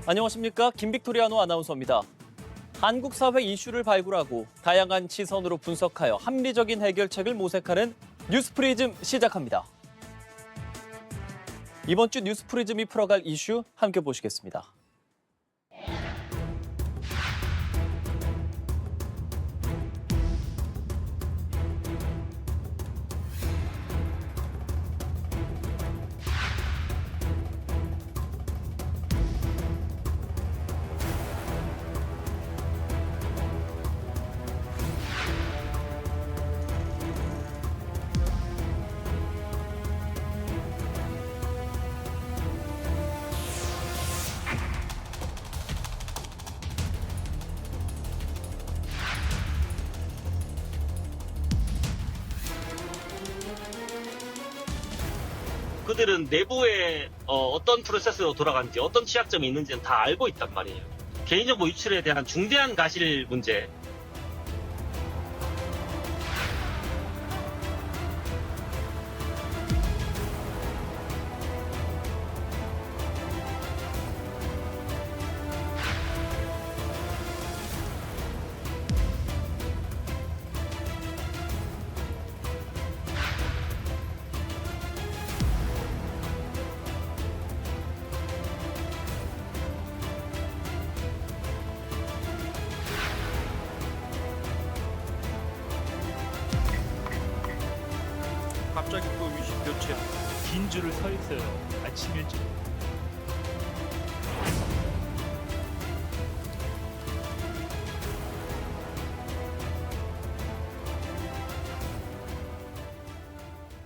안녕하십니까. 김빅토리아노 아나운서입니다. 한국 사회 이슈를 발굴하고 다양한 시선으로 분석하여 합리적인 해결책을 모색하는 뉴스프리즘 시작합니다. 이번 주 뉴스프리즘이 풀어갈 이슈 함께 보시겠습니다. 그들은 내부에 어떤 프로세스로 돌아가는지 어떤 취약점이 있는지는 다 알고 있단 말이에요. 개인정보 유출에 대한 중대한 가실 문제. 갑자기 또 위시 교체 긴 줄을 서 있어요. 아침 일찍.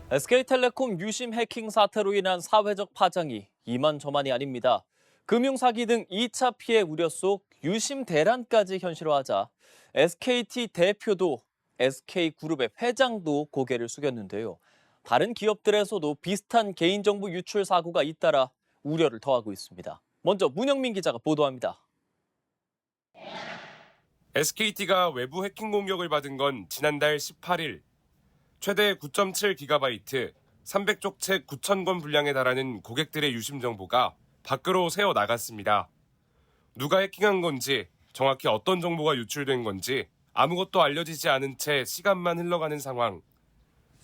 SK텔레콤 유심 해킹 사태로 인한 사회적 파장이 이만저만이 아닙니다. 금융사기 등 2차 피해 우려 속 유심 대란까지 현실화하자 SKT 대표도 SK그룹의 회장도 고개를 숙였는데요. 다른 기업들에서도 비슷한 개인정보 유출 사고가 잇따라 우려를 더하고 있습니다. 먼저 문영민 기자가 보도합니다. SKT가 외부 해킹 공격을 받은 건 지난달 18일. 최대 9.7GB, 300쪽 책 9,000권 분량에 달하는 고객들의 유심 정보가 밖으로 새어 나갔습니다. 누가 해킹한 건지, 정확히 어떤 정보가 유출된 건지 아무것도 알려지지 않은 채 시간만 흘러가는 상황.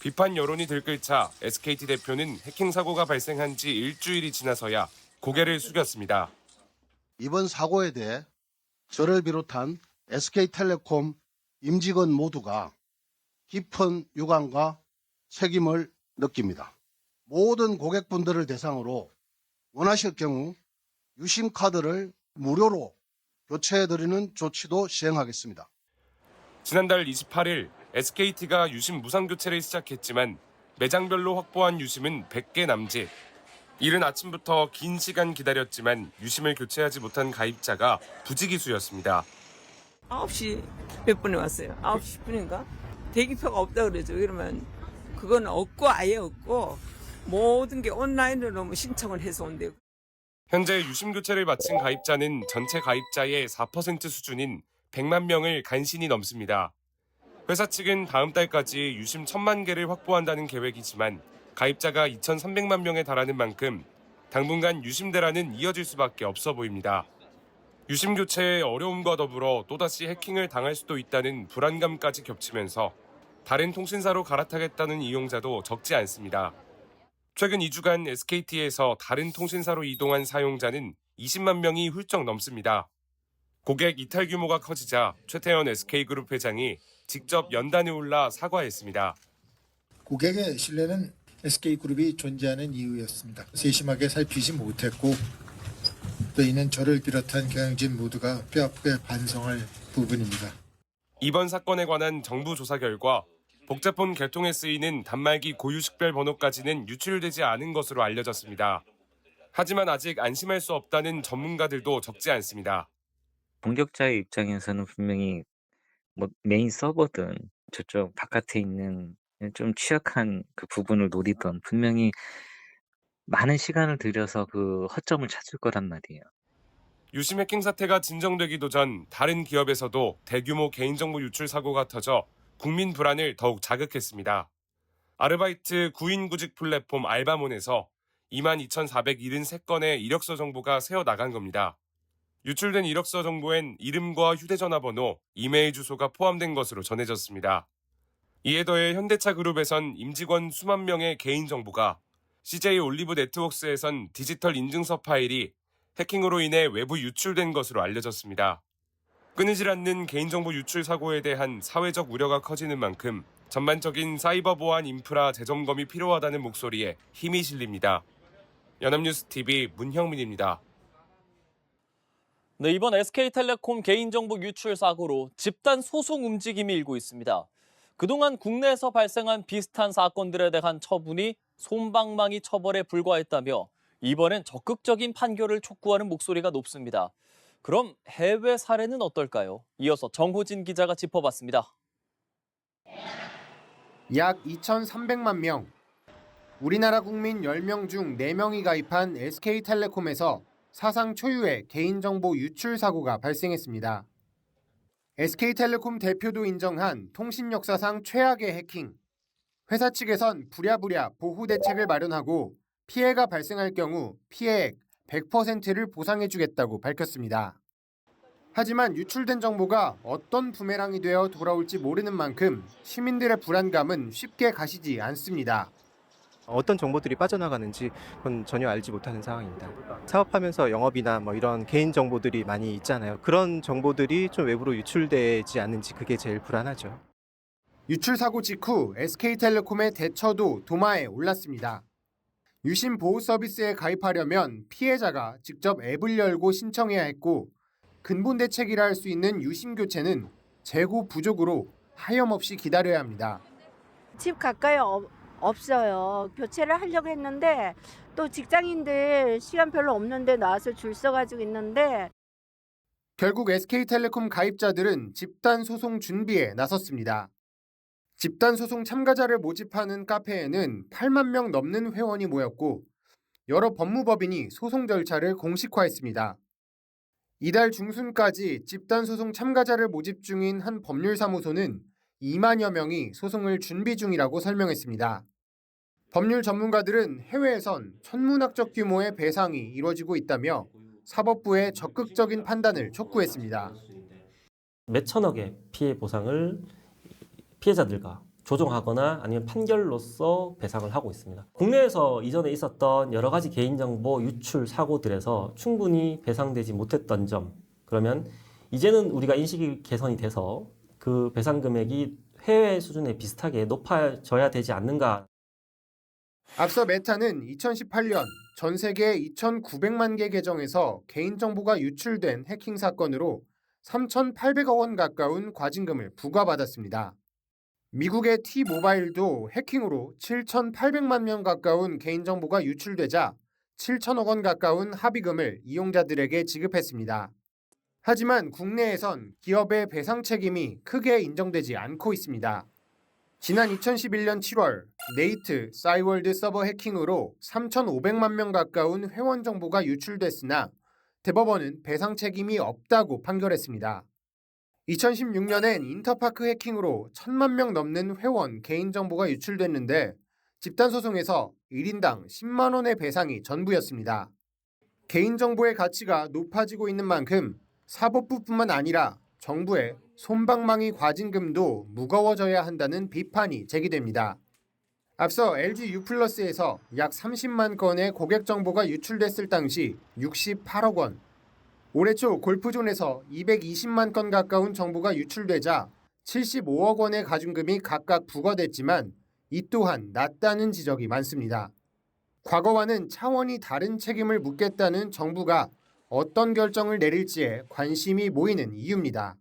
비판 여론이 들끓자 SKT 대표는 해킹 사고가 발생한 지 일주일이 지나서야 고개를 숙였습니다. 이번 사고에 대해 저를 비롯한 SK텔레콤 임직원 모두가 깊은 유감과 책임을 느낍니다. 모든 고객분들을 대상으로 원하실 경우 유심카드를 무료로 교체해드리는 조치도 시행하겠습니다. 지난달 28일 SKT가 유심 무상 교체를 시작했지만 매장별로 확보한 유심은 100개 남짓. 이른 아침부터 긴 시간 기다렸지만 유심을 교체하지 못한 가입자가 부지기수였습니다. 9시 몇 분에 왔어요. 9시 10분인가? 대기표가 없다 그러죠. 이러면 그건 없고 아예 없고 모든 게 온라인으로 뭐 신청을 해서 온대요. 현재 유심 교체를 마친 가입자는 전체 가입자의 4% 수준인 100만 명을 간신히 넘습니다. 회사 측은 다음 달까지 유심 1,000만 개를 확보한다는 계획이지만 가입자가 2,300만 명에 달하는 만큼 당분간 유심 대란은 이어질 수밖에 없어 보입니다. 유심 교체의 어려움과 더불어 또다시 해킹을 당할 수도 있다는 불안감까지 겹치면서 다른 통신사로 갈아타겠다는 이용자도 적지 않습니다. 최근 2주간 SKT에서 다른 통신사로 이동한 사용자는 20만 명이 훌쩍 넘습니다. 고객 이탈 규모가 커지자 최태원 SK그룹 회장이 직접 연단에 올라 사과했습니다. 고객의 신뢰는 SK그룹이 존재하는 이유였습니다. 세심하게 살피지 못했고 또 이는 저를 비롯한 경영진 모두가 뼈아프게 반성할 부분입니다. 이번 사건에 관한 정부 조사 결과 복제폰 개통에 쓰이는 단말기 고유식별 번호까지는 유출되지 않은 것으로 알려졌습니다. 하지만 아직 안심할 수 없다는 전문가들도 적지 않습니다. 공격자의 입장에서는 분명히 메인 서버든 저쪽 바깥에 있는 좀 취약한 그 부분을 노리던 분명히 많은 시간을 들여서 그 허점을 찾을 거란 말이에요. 유심 해킹 사태가 진정되기도 전 다른 기업에서도 대규모 개인정보 유출 사고가 터져 국민 불안을 더욱 자극했습니다. 아르바이트 구인 구직 플랫폼 알바몬에서 22,473건의 이력서 정보가 새어 나간 겁니다. 유출된 이력서 정보엔 이름과 휴대전화번호, 이메일 주소가 포함된 것으로 전해졌습니다. 이에 더해 현대차 그룹에선 임직원 수만 명의 개인정보가, CJ 올리브 네트워크스에선 디지털 인증서 파일이 해킹으로 인해 외부 유출된 것으로 알려졌습니다. 끊이질 않는 개인정보 유출 사고에 대한 사회적 우려가 커지는 만큼 전반적인 사이버 보안 인프라 재점검이 필요하다는 목소리에 힘이 실립니다. 연합뉴스TV 문형민입니다. 네, 이번 SK텔레콤 개인정보 유출 사고로 집단 소송 움직임이 일고 있습니다. 그동안 국내에서 발생한 비슷한 사건들에 대한 처분이 솜방망이 처벌에 불과했다며 이번엔 적극적인 판결을 촉구하는 목소리가 높습니다. 그럼 해외 사례는 어떨까요? 이어서 정호진 기자가 짚어봤습니다. 약 2,300만 명. 우리나라 국민 10명 중 4명이 가입한 SK텔레콤에서 사상 초유의 개인정보 유출 사고가 발생했습니다. SK텔레콤 대표도 인정한 통신 역사상 최악의 해킹. 회사 측에선 부랴부랴 보호 대책을 마련하고 피해가 발생할 경우 피해액 100%를 보상해주겠다고 밝혔습니다. 하지만 유출된 정보가 어떤 부메랑이 되어 돌아올지 모르는 만큼 시민들의 불안감은 쉽게 가시지 않습니다. 어떤 정보들이 빠져나가는지 그건 전혀 알지 못하는 상황입니다. 사업하면서 영업이나 이런 개인 정보들이 많이 있잖아요. 그런 정보들이 좀 외부로 유출되지 않는지 그게 제일 불안하죠. 유출 사고 직후 SK텔레콤의 대처도 도마에 올랐습니다. 유심 보호 서비스에 가입하려면 피해자가 직접 앱을 열고 신청해야 했고 근본 대책이라 할 수 있는 유심 교체는 재고 부족으로 하염없이 기다려야 합니다. 집 가까이 없어요. 교체를 하려고 했는데 또 직장인들 시간 별로 없는데 나와서 줄 서가지고 있는데 결국 SK텔레콤 가입자들은 집단 소송 준비에 나섰습니다. 집단 소송 참가자를 모집하는 카페에는 8만 명 넘는 회원이 모였고 여러 법무법인이 소송 절차를 공식화했습니다. 이달 중순까지 집단 소송 참가자를 모집 중인 한 법률사무소는 2만여 명이 소송을 준비 중이라고 설명했습니다. 법률 전문가들은 해외에선 천문학적 규모의 배상이 이루어지고 있다며 사법부의 적극적인 판단을 촉구했습니다. 몇천억의 피해 보상을 피해자들과 조정하거나 아니면 판결로서 배상을 하고 있습니다. 국내에서 이전에 있었던 여러 가지 개인정보 유출 사고들에서 충분히 배상되지 못했던 점, 그러면 이제는 우리가 인식이 개선이 돼서 그 배상 금액이 해외 수준에 비슷하게 높아져야 되지 않는가. 앞서 메타는 2018년 전 세계 2,900만 개 계정에서 개인정보가 유출된 해킹 사건으로 3,800억 원 가까운 과징금을 부과받았습니다. 미국의 T-모바일도 해킹으로 7,800만 명 가까운 개인정보가 유출되자 7천억 원 가까운 합의금을 이용자들에게 지급했습니다. 하지만 국내에선 기업의 배상 책임이 크게 인정되지 않고 있습니다. 지난 2011년 7월 네이트 싸이월드 서버 해킹으로 3,500만 명 가까운 회원 정보가 유출됐으나 대법원은 배상 책임이 없다고 판결했습니다. 2016년엔 인터파크 해킹으로 1,000만 명 넘는 회원 개인정보가 유출됐는데 집단소송에서 1인당 10만 원의 배상이 전부였습니다. 개인정보의 가치가 높아지고 있는 만큼 사법부뿐만 아니라 정부의 솜방망이 과징금도 무거워져야 한다는 비판이 제기됩니다. 앞서 LG U+에서 약 30만 건의 고객 정보가 유출됐을 당시 68억 원, 올해 초 골프존에서 220만 건 가까운 정보가 유출되자 75억 원의 가중금이 각각 부과됐지만 이 또한 낮다는 지적이 많습니다. 과거와는 차원이 다른 책임을 묻겠다는 정부가 어떤 결정을 내릴지에 관심이 모이는 이유입니다.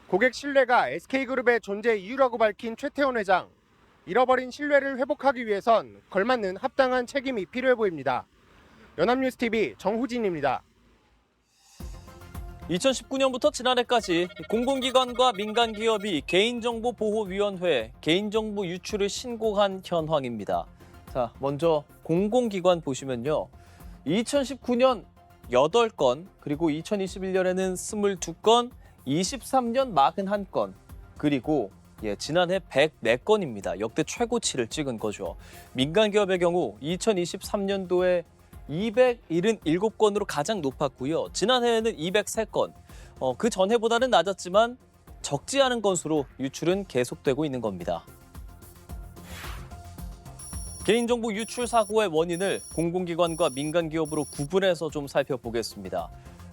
고객 신뢰가 SK그룹의 존재 이유라고 밝힌 최태원 회장. 잃어버린 신뢰를 회복하기 위해선 걸맞는 합당한 책임이 필요해 보입니다. 연합뉴스TV 정후진입니다. 2019년부터 지난해까지 공공기관과 민간기업이 개인정보보호위원회에 개인정보 유출을 신고한 현황입니다. 자, 먼저 공공기관 보시면요. 2019년 8건, 그리고 2021년에는 22건, 23년 41건, 그리고 지난해 104건입니다. 역대 최고치를 찍은 거죠. 민간기업의 경우 2023년도에 277건으로 가장 높았고요. 지난해에는 203건, 그 전해보다는 낮았지만 적지 않은 건수로 유출은 계속되고 있는 겁니다. 개인정보 유출 사고의 원인을 공공기관과 민간기업으로 구분해서 좀 살펴보겠습니다.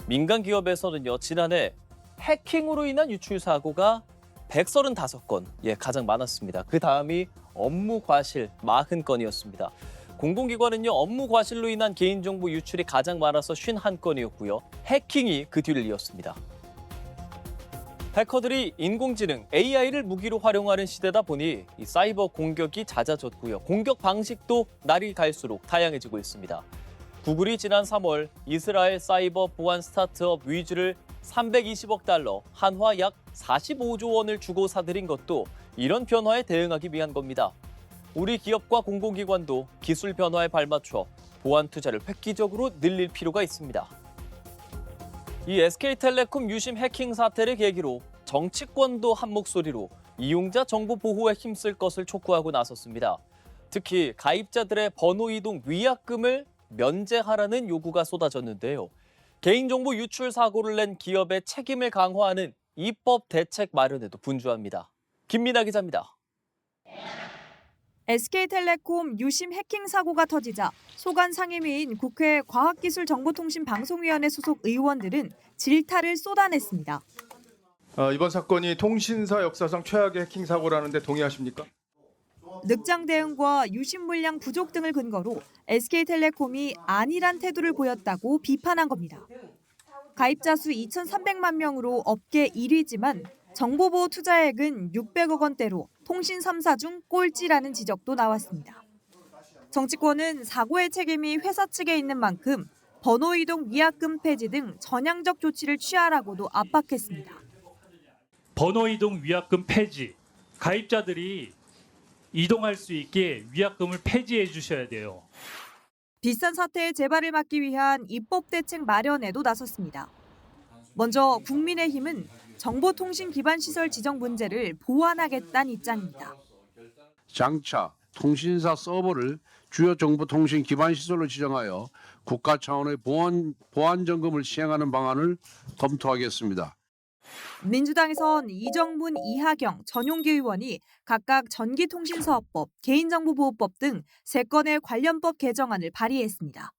민간기업에서는요, 지난해 해킹으로 인한 유출 사고가 135건, 가장 많았습니다. 그 다음이 업무 과실 40건이었습니다. 공공기관은요, 업무 과실로 인한 개인정보 유출이 가장 많아서 51건이었고요. 해킹이 그 뒤를 이었습니다. 해커들이 인공지능, AI를 무기로 활용하는 시대다 보니 이 사이버 공격이 잦아졌고요. 공격 방식도 날이 갈수록 다양해지고 있습니다. 구글이 지난 3월 이스라엘 사이버 보안 스타트업 위즈를 320억 달러, 한화 약 45조 원을 주고 사들인 것도 이런 변화에 대응하기 위한 겁니다. 우리 기업과 공공기관도 기술 변화에 발맞춰 보안 투자를 획기적으로 늘릴 필요가 있습니다. 이 SK텔레콤 유심 해킹 사태를 계기로 정치권도 한 목소리로 이용자 정보 보호에 힘쓸 것을 촉구하고 나섰습니다. 특히 가입자들의 번호 이동 위약금을 면제하라는 요구가 쏟아졌는데요. 개인정보 유출 사고를 낸 기업의 책임을 강화하는 입법 대책 마련에도 분주합니다. 김민아 기자입니다. SK텔레콤 유심 해킹 사고가 터지자 소관 상임위인 국회 과학기술정보통신방송위원회 소속 의원들은 질타를 쏟아냈습니다. 이번 사건이 통신사 역사상 최악의 해킹 사고라는데 동의하십니까? 늑장 대응과 유심 물량 부족 등을 근거로 SK텔레콤이 아니란 태도를 보였다고 비판한 겁니다. 가입자 수 2,300만 명으로 업계 1위지만 정보보호 투자액은 600억 원대로 통신 3사 중 꼴찌라는 지적도 나왔습니다. 정치권은 사고의 책임이 회사 측에 있는 만큼 번호 이동 위약금 폐지 등 전향적 조치를 취하라고도 압박했습니다. 번호 이동 위약금 폐지, 가입자들이 이동할 수 있게 위약금을 폐지해 주셔야 돼요. 비슷한 사태의 재발을 막기 위한 입법 대책 마련에도 나섰습니다. 먼저 국민의힘은 정보통신 기반 시설 지정 문제를 보완하겠다는 입장입니다. 장차 통신사 서버를 주요 정보통신 기반 시설로 지정하여 국가 차원의 보안 점검을 시행하는 방안을 검토하겠습니다. 민주당에선 이정문, 이하경, 전용기 의원이 각각 전기통신사업법, 개인정보보호법 등 3건의 관련법 개정안을 발의했습니다.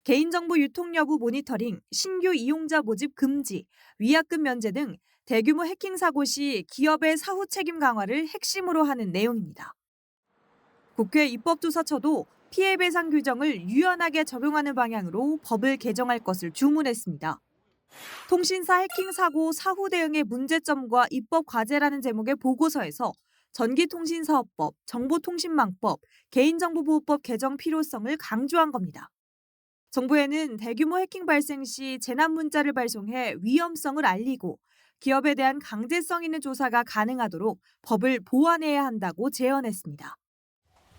개인정보 유통 여부 모니터링, 신규 이용자 모집 금지, 위약금 면제 등 대규모 해킹 사고 시 기업의 사후 책임 강화를 핵심으로 하는 내용입니다. 국회 입법조사처도 피해 배상 규정을 유연하게 적용하는 방향으로 법을 개정할 것을 주문했습니다. 통신사 해킹 사고 사후 대응의 문제점과 입법 과제라는 제목의 보고서에서 전기통신사업법, 정보통신망법, 개인정보보호법 개정 필요성을 강조한 겁니다. 정부에는 대규모 해킹 발생 시 재난 문자를 발송해 위험성을 알리고 기업에 대한 강제성 있는 조사가 가능하도록 법을 보완해야 한다고 제언했습니다.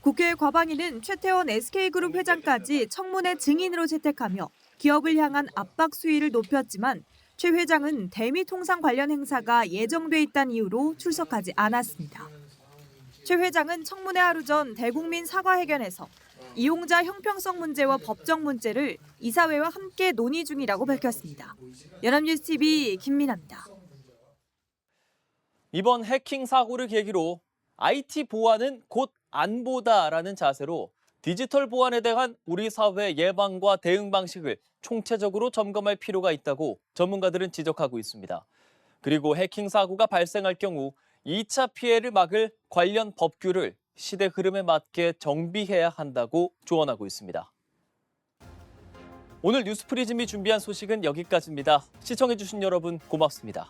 국회 과방위는 최태원 SK그룹 회장까지 청문회 증인으로 채택하며 기업을 향한 압박 수위를 높였지만 최 회장은 대미 통상 관련 행사가 예정돼 있다는 이유로 출석하지 않았습니다. 최 회장은 청문회 하루 전 대국민 사과회견에서 이용자 형평성 문제와 법적 문제를 이사회와 함께 논의 중이라고 밝혔습니다. 연합뉴스TV 김민아입니다. 이번 해킹 사고를 계기로 IT 보안은 곧 안보다라는 자세로 디지털 보안에 대한 우리 사회 예방과 대응 방식을 총체적으로 점검할 필요가 있다고 전문가들은 지적하고 있습니다. 그리고 해킹 사고가 발생할 경우 2차 피해를 막을 관련 법규를 시대 흐름에 맞게 정비해야 한다고 조언하고 있습니다. 오늘 뉴스프리즘이 준비한 소식은 여기까지입니다. 시청해주신 여러분 고맙습니다.